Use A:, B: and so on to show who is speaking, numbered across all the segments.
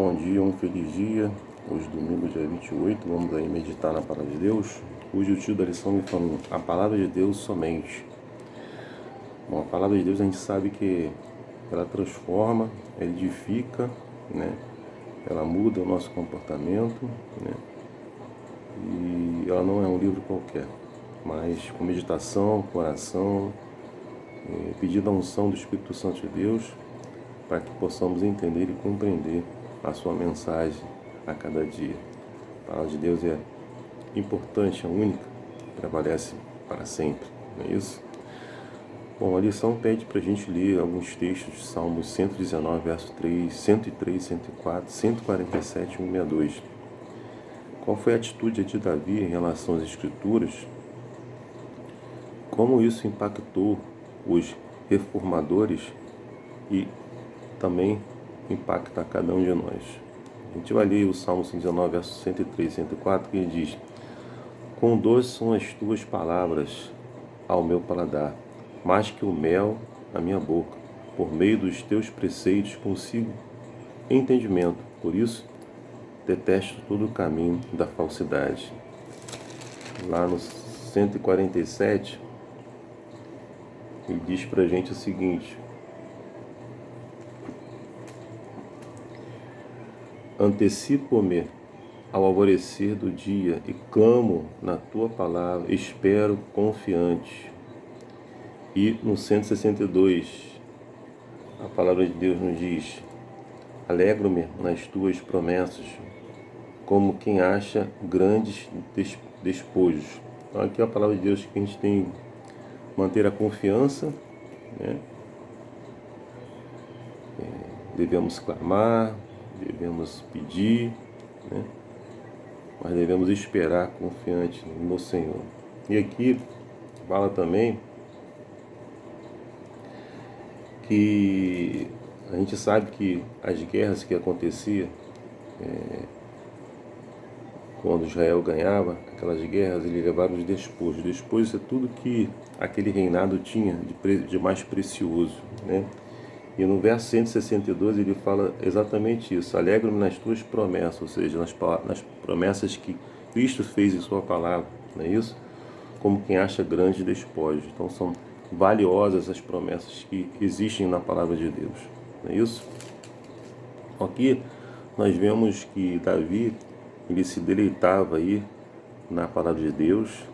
A: Bom dia, um feliz dia. Hoje, domingo, dia 28, vamos aí meditar na Palavra de Deus. Hoje o tio da lição me falou, a Palavra de Deus somente. Bom, a Palavra de Deus a gente sabe que ela transforma, ela edifica, né? Ela muda o nosso comportamento, né? E ela não é um livro qualquer, mas com meditação, com oração, pedindo a unção do Espírito Santo de Deus, para que possamos entender e compreender a sua mensagem a cada dia. A palavra de Deus é importante, é única, prevalece para sempre, não é isso? Bom, a lição pede para a gente ler alguns textos de Salmos 119, verso 3, 103, 104, 147 e 162. Qual foi a atitude de Davi em relação às Escrituras? Como isso impactou os reformadores e também impacta a cada um de nós. A gente vai ler o Salmo 119, versos 103 e 104, que ele diz: quão doces são as tuas palavras ao meu paladar, mais que o mel na minha boca. Por meio dos teus preceitos consigo entendimento, por isso detesto todo o caminho da falsidade. Lá no 147, ele diz pra gente o seguinte: antecipo-me ao alvorecer do dia e clamo na tua palavra, espero confiante. E no 162, a palavra de Deus nos diz: alegro-me nas tuas promessas, como quem acha grandes despojos. Então aqui é a palavra de Deus que a gente tem que manter a confiança, né? Devemos clamar, devemos pedir, né? Mas devemos esperar confiante no Senhor. E aqui fala também que a gente sabe que as guerras que aconteciam quando Israel ganhava, aquelas guerras, ele levava os despojos. Despojos é tudo que aquele reinado tinha de mais precioso, né? E no verso 162 ele fala exatamente isso: alegro-me nas tuas promessas, ou seja, nas promessas que Cristo fez em sua palavra, não é isso? Como quem acha grandes despojos. Então são valiosas as promessas que existem na palavra de Deus, não é isso? Aqui nós vemos que Davi, ele se deleitava aí na palavra de Deus,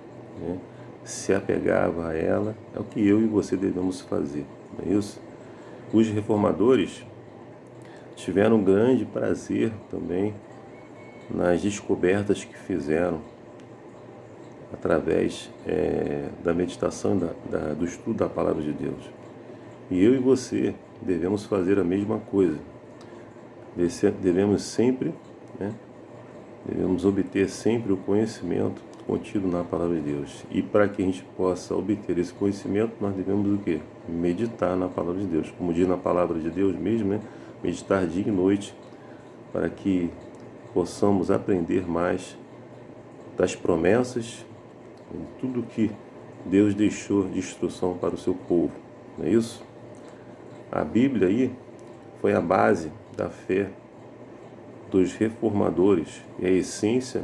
A: né? Se apegava a ela. É o que eu e você devemos fazer, não é isso? Os reformadores tiveram grande prazer também nas descobertas que fizeram através da meditação, do estudo da palavra de Deus. E eu e você devemos fazer a mesma coisa. Devemos sempre, né, devemos obter sempre o conhecimento contido na palavra de Deus. E para que a gente possa obter esse conhecimento, nós devemos o quê? Meditar na palavra de Deus. Como diz na palavra de Deus mesmo, né? Meditar dia e noite, para que possamos aprender mais das promessas, de tudo que Deus deixou de instrução para o seu povo. Não é isso? A Bíblia aí foi a base da fé dos reformadores e a essência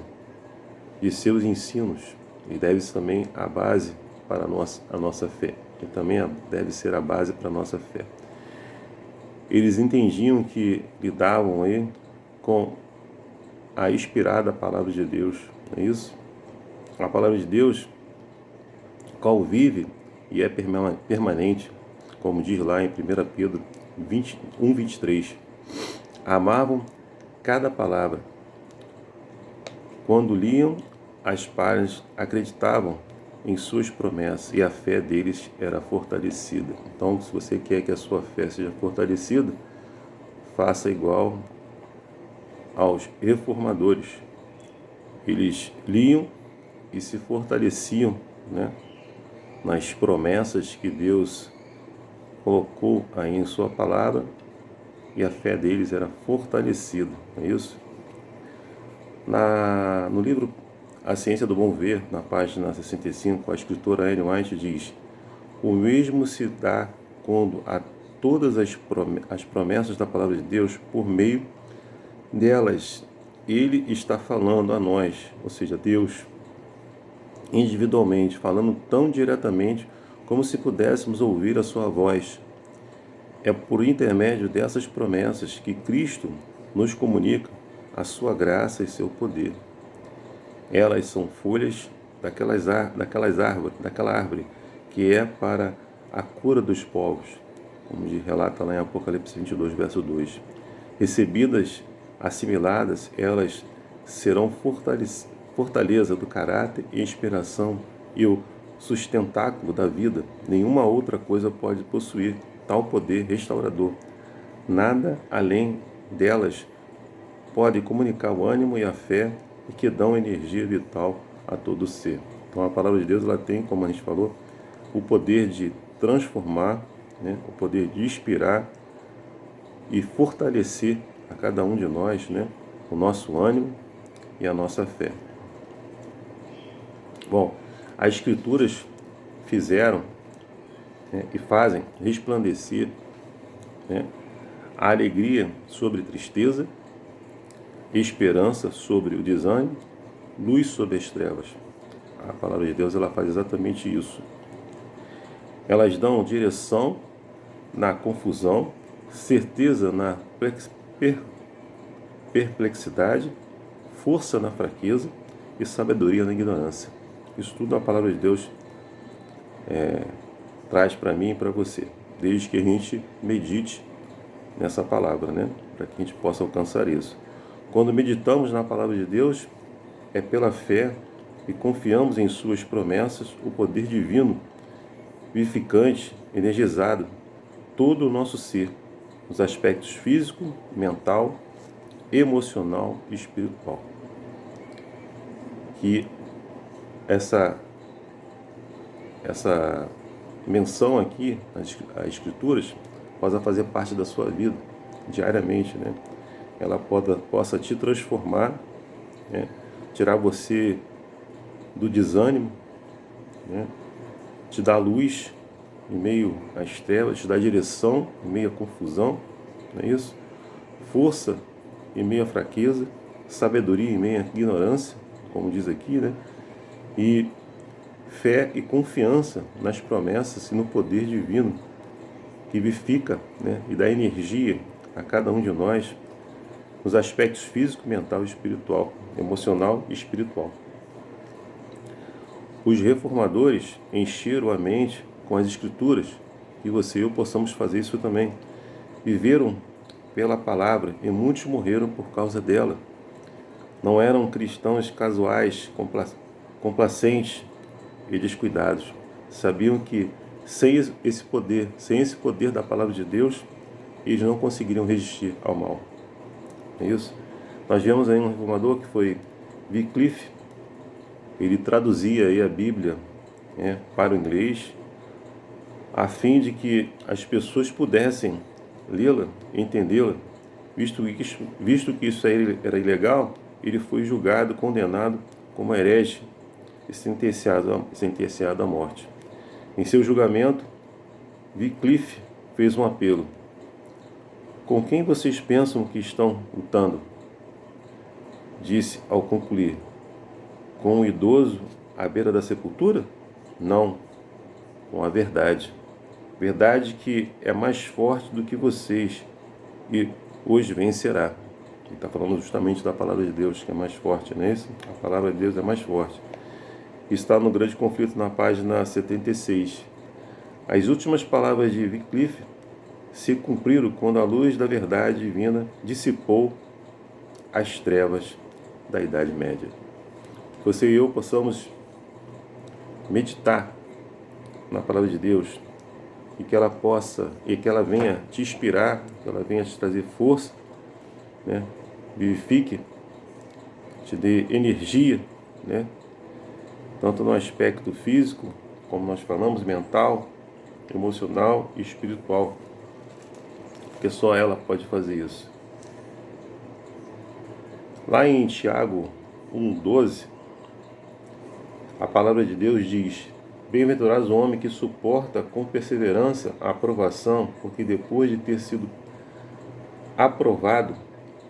A: de seus ensinos, e deve ser também a base para a nossa fé, e também deve ser a base para a nossa fé. Eles entendiam que lidavam aí com a inspirada palavra de Deus, não é isso? A palavra de Deus, qual vive e é permanente, como diz lá em 1 Pedro 1:23. Amavam cada palavra. Quando liam as páginas, acreditavam em suas promessas e a fé deles era fortalecida. Então, se você quer que a sua fé seja fortalecida, faça igual aos reformadores. Eles liam e se fortaleciam, né, nas promessas que Deus colocou aí em sua palavra, e a fé deles era fortalecida, não é isso? No livro A Ciência do Bom Ver, na página 65, a escritora Ellen White diz: o mesmo se dá quando a todas as promessas da palavra de Deus por meio delas ele está falando a nós, ou seja, Deus, individualmente, falando tão diretamente como se pudéssemos ouvir a sua voz. É por intermédio dessas promessas que Cristo nos comunica a sua graça e seu poder. Elas são folhas daquela árvore que é para a cura dos povos, como relata lá em Apocalipse 22, verso 2. Recebidas, assimiladas, elas serão fortaleza do caráter e inspiração e o sustentáculo da vida. Nenhuma outra coisa pode possuir tal poder restaurador. Nada além delas pode comunicar o ânimo e a fé e que dão energia vital a todo ser. Então a palavra de Deus ela tem, como a gente falou, o poder de transformar, né, o poder de inspirar e fortalecer a cada um de nós, né, o nosso ânimo e a nossa fé. Bom, as Escrituras fizeram, né, e fazem resplandecer, né, a alegria sobre tristeza, esperança sobre o desânimo, luz sobre as trevas. A palavra de Deus ela faz exatamente isso. Elas dão direção na confusão, certeza na perplexidade, força na fraqueza e sabedoria na ignorância. Isso tudo a palavra de Deus traz para mim e para você, desde que a gente medite nessa palavra, né? Para que a gente possa alcançar isso. Quando meditamos na palavra de Deus, é pela fé e confiamos em suas promessas, o poder divino, vivificante, energizado, todo o nosso ser, os aspectos físico, mental, emocional e espiritual. Que essa menção aqui, as Escrituras, possa fazer parte da sua vida diariamente, né? Ela possa te transformar, né? Tirar você do desânimo, né? Te dar luz em meio às trevas, te dar direção em meio à confusão, não é isso? Força em meio à fraqueza, sabedoria em meio à ignorância, como diz aqui, né? E fé e confiança nas promessas e no poder divino que vivifica, né? E dá energia a cada um de nós nos aspectos físico, mental, espiritual, emocional e espiritual. Os reformadores encheram a mente com as Escrituras, e você e eu possamos fazer isso também. Viveram pela palavra e muitos morreram por causa dela. Não eram cristãos casuais, complacentes e descuidados. Sabiam que sem esse poder da palavra de Deus, eles não conseguiriam resistir ao mal. É isso? Nós vemos aí um reformador que foi Wycliffe. Ele traduzia aí a Bíblia, né, para o inglês, a fim de que as pessoas pudessem lê-la, entendê-la. Visto que isso era ilegal, ele foi julgado, condenado como herege e sentenciado à morte. Em seu julgamento, Wycliffe fez um apelo: com quem vocês pensam que estão lutando? Disse ao concluir: com um idoso à beira da sepultura? Não, com a verdade. Verdade que é mais forte do que vocês e hoje vencerá. Ele está falando justamente da palavra de Deus, que é mais forte, não é isso? A palavra de Deus é mais forte. Está no Grande Conflito, na página 76. As últimas palavras de Wycliffe se cumpriram quando a luz da verdade divina dissipou as trevas da Idade Média. Você e eu possamos meditar na palavra de Deus e que ela venha te inspirar, que ela venha te trazer força, né? Vivifique, te dê energia, né? Tanto no aspecto físico, como nós falamos, mental, emocional e espiritual, porque só ela pode fazer isso. Lá em Tiago 1,12, a palavra de Deus diz: bem-aventurado o homem que suporta com perseverança a aprovação, porque depois de ter sido aprovado,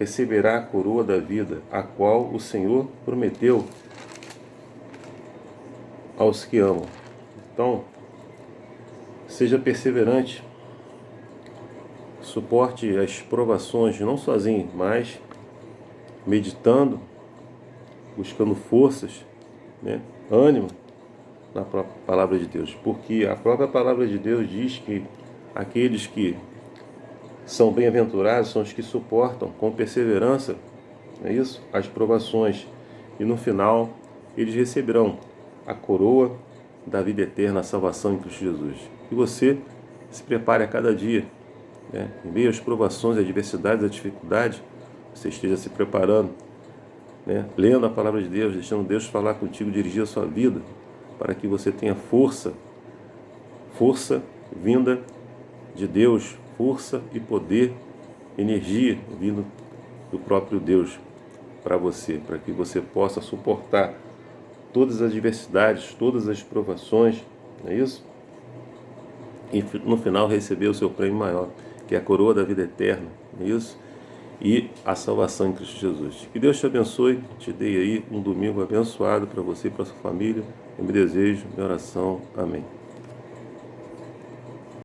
A: receberá a coroa da vida, a qual o Senhor prometeu aos que amam. Então, seja perseverante, suporte as provações, não sozinho, mas meditando, buscando forças, né? Ânimo na própria palavra de Deus, porque a própria palavra de Deus diz que aqueles que são bem-aventurados são os que suportam com perseverança, é isso? As provações, e no final eles receberão a coroa da vida eterna, a salvação em Cristo Jesus. E você se prepare a cada dia, né? Em meio às provações, às adversidades, às dificuldades, você esteja se preparando, né? Lendo a palavra de Deus, deixando Deus falar contigo, dirigir a sua vida, para que você tenha força vinda de Deus, força e poder, energia vindo do próprio Deus para você, para que você possa suportar todas as adversidades, todas as provações, não é isso? E no final receber o seu prêmio maior, que é a coroa da vida eterna, não é isso? E a salvação em Cristo Jesus. Que Deus te abençoe, te dê aí um domingo abençoado para você e para sua família. Eu me desejo, minha oração. Amém.